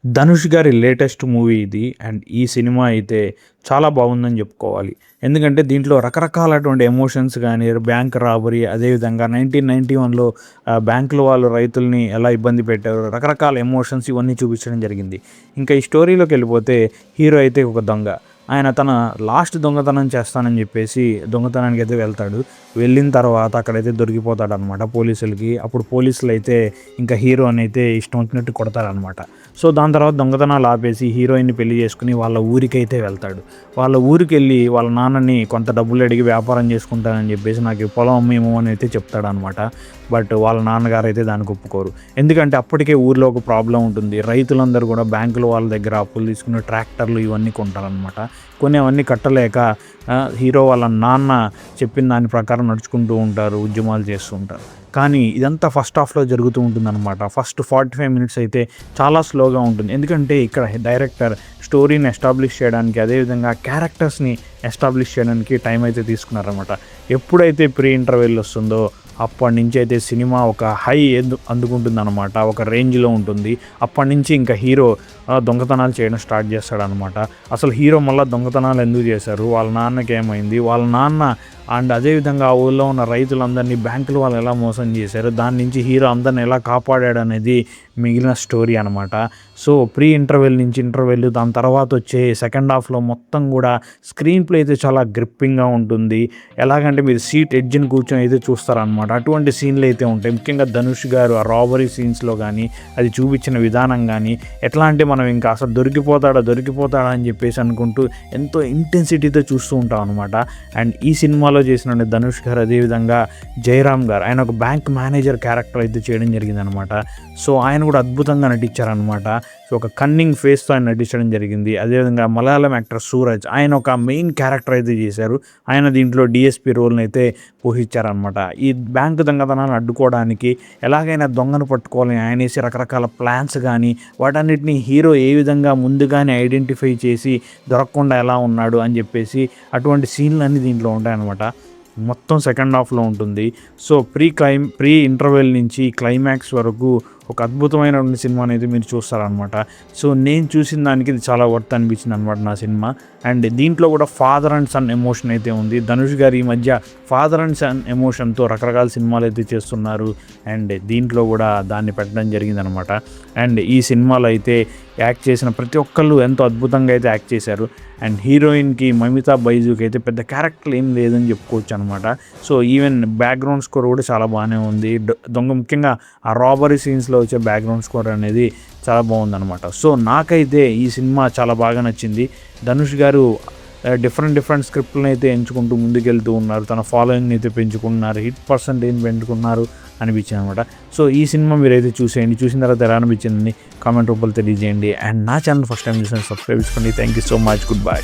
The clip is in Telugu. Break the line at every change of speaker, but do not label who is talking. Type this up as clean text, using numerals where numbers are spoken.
ధనుష్ గారి లేటెస్ట్ మూవీ ఇది. అండ్ ఈ సినిమా అయితే చాలా బాగుందని చెప్పుకోవాలి. ఎందుకంటే దీంట్లో రకరకాలటువంటి ఎమోషన్స్ కానీ, బ్యాంక్ రాబరీ, అదేవిధంగా 1991లో బ్యాంకుల వాళ్ళు రైతుల్ని ఎలా ఇబ్బంది పెట్టారు, రకరకాల ఎమోషన్స్ ఇవన్నీ చూపించడం జరిగింది. ఇంకా ఈ స్టోరీలోకి వెళ్ళిపోతే హీరో అయితే ఒక దొంగ. ఆయన తన లాస్ట్ దొంగతనం చేస్తానని చెప్పేసి దొంగతనానికి అయితే వెళ్తాడు. వెళ్ళిన తర్వాత అక్కడైతే దొరికిపోతాడనమాట పోలీసులకి. అప్పుడు పోలీసులు అయితే ఇంకా హీరోని అయితే ఇష్టం వచ్చినట్టు కొడతారనమాట. సో దాని తర్వాత దొంగతనాలు ఆపేసి హీరోయిన్ని పెళ్లి చేసుకుని వాళ్ళ ఊరికైతే వెళ్తాడు. వాళ్ళ ఊరికి వెళ్ళి వాళ్ళ నాన్నని కొంత డబ్బులు అడిగి వ్యాపారం చేసుకుంటానని చెప్పేసి నాకు పొలం అమ్మేమో అని అయితే చెప్తాడనమాట. బట్ వాళ్ళ నాన్నగారు అయితే దానికి ఒప్పుకోరు. ఎందుకంటే అప్పటికే ఊర్లో ఒక ప్రాబ్లం ఉంటుంది. రైతులందరూ కూడా బ్యాంకుల వాళ్ళ దగ్గర అప్పులు తీసుకుని ట్రాక్టర్లు ఇవన్నీ కొంటారనమాట. కొన్ని అవన్నీ కట్టలేక హీరో వాళ్ళ నాన్న చెప్పిన దాని ప్రకారం నడుచుకుంటూ ఉంటారు, ఉద్యమాలు చేస్తూ ఉంటారు. కానీ ఇదంతా ఫస్ట్ హాఫ్లో జరుగుతూ ఉంటుందన్నమాట. ఫస్ట్ 45 మినిట్స్ అయితే చాలా స్లోగా ఉంటుంది. ఎందుకంటే ఇక్కడ డైరెక్టర్ స్టోరీని ఎస్టాబ్లిష్ చేయడానికి, అదేవిధంగా క్యారెక్టర్స్ని ఎస్టాబ్లిష్ చేయడానికి టైం అయితే తీసుకున్నారన్నమాట. ఎప్పుడైతే ప్రీ ఇంటర్వెల్ వస్తుందో అప్పటి నుంచి అయితే సినిమా ఒక హై అందుకుంటుందన్నమాట. ఒక రేంజ్లో ఉంటుంది. అప్పటి నుంచి ఇంకా హీరో దొంగతనాలు చేయడం స్టార్ట్ చేస్తాడనమాట. అసలు హీరో మళ్ళీ దొంగతనాలు ఎందుకు చేశారు, వాళ్ళ నాన్నకి ఏమైంది, వాళ్ళ నాన్న అండ్ అదేవిధంగా ఆ ఊళ్ళో ఉన్న రైతులందరినీ బ్యాంకుల వాళ్ళు ఎలా మోసం చేశారు, దాని నుంచి హీరో అందరిని ఎలా కాపాడాడు అనేది మిగిలిన స్టోరీ అనమాట. సో ప్రీ ఇంటర్వెల్ నుంచి ఇంటర్వెల్, దాని తర్వాత వచ్చే సెకండ్ హాఫ్లో మొత్తం కూడా స్క్రీన్ ప్లే అయితే చాలా గ్రిప్పింగ్గా ఉంటుంది. ఎలాగంటే మీరు సీట్ ఎడ్జ్ని కూర్చొని అయితే చూస్తారనమాట. అటువంటి సీన్లు అయితే ఉంటాయి. ముఖ్యంగా ధనుష్ గారు ఆ రాబరీ సీన్స్లో కానీ, అది చూపించిన విధానం కానీ ఎట్లా అంటే మనం ఇంకా అసలు దొరికిపోతాడా అని చెప్పేసి అనుకుంటూ ఎంతో ఇంటెన్సిటీతో చూస్తూ ఉంటాం అనమాట. అండ్ ఈ సినిమాలో చేసిన ధనుష్ గారు, అదేవిధంగా జయరామ్ గారు, ఆయన ఒక బ్యాంక్ మేనేజర్ క్యారెక్టర్ అయితే చేయడం జరిగిందనమాట. సో ఆయన కూడా అద్భుతంగా నటించారనమాట. సో ఒక కన్నింగ్ ఫేస్తో ఆయన నటించడం జరిగింది. అదేవిధంగా మలయాళం యాక్టర్ సూరజ్, ఆయన ఒక మెయిన్ క్యారెక్టర్ అయితే చేశారు. ఆయన దీంట్లో డిఎస్పీ రోల్ని అయితే పోషించారనమాట. ఈ బ్యాంకు దొంగతనాన్ని అడ్డుకోవడానికి ఎలాగైనా దొంగను పట్టుకోవాలని ఆయన వేసి రకరకాల ప్లాన్స్ కానీ, వాటన్నిటిని హీరో ఏ విధంగా ముందుగానే ఐడెంటిఫై చేసి దొరకకుండా ఎలా ఉన్నాడు అని చెప్పేసి అటువంటి సీన్లు అన్నీ దీంట్లో ఉంటాయన్నమాట. మొత్తం సెకండ్ హాఫ్లో ఉంటుంది. సో ప్రీ ఇంటర్వెల్ నుంచి క్లైమాక్స్ వరకు ఒక అద్భుతమైన సినిమాని అయితే మీరు చూస్తారనమాట. సో నేను చూసిన దానికి ఇది చాలా వర్త్ అనిపించింది అనమాట నా సినిమా. అండ్ దీంట్లో కూడా ఫాదర్ అండ్ సన్ ఎమోషన్ అయితే ఉంది. ధనుష్ గారు ఈ మధ్య ఫాదర్ అండ్ సన్ ఎమోషన్తో రకరకాల సినిమాలు అయితే చేస్తున్నారు. అండ్ దీంట్లో కూడా దాన్ని పెట్టడం జరిగిందనమాట. అండ్ ఈ సినిమాలో అయితే యాక్ట్ చేసిన ప్రతి ఒక్కళ్ళు ఎంతో అద్భుతంగా అయితే యాక్ట్ చేశారు. అండ్ హీరోయిన్కి మమితా బైజుకి అయితే పెద్ద క్యారెక్టర్ ఏం లేదని చెప్పుకోవచ్చు అనమాట. సో ఈవెన్ బ్యాక్గ్రౌండ్ స్కోర్ కూడా చాలా బాగానే ఉంది. ముఖ్యంగా ఆ రాబరీ సీన్స్లో వచ్చే బ్యాక్గ్రౌండ్ స్కోర్ అనేది చాలా బాగుందనమాట. సో నాకైతే ఈ సినిమా చాలా బాగా నచ్చింది. ధనుష్ గారు డిఫరెంట్ స్క్రిప్ట్లను అయితే ఎంచుకుంటూ ముందుకెళ్తూ ఉన్నారు. తన ఫాలోయింగ్ని అయితే పెంచుకుంటున్నారు, హిట్ పర్సెంటేజ్ పెంచుకున్నారు అనిపించింది అనమాట. సో ఈ సినిమా మీరైతే చూసేయండి. చూసిన తర్వాత ఎలా అనిపించిందని కామెంట్ రూపంలో తెలియజేయండి. అండ్ నా ఛానల్ ఫస్ట్ టైం చూసిన సబ్స్క్రైబ్ చేసుకోండి. Thank you so much. Good bye.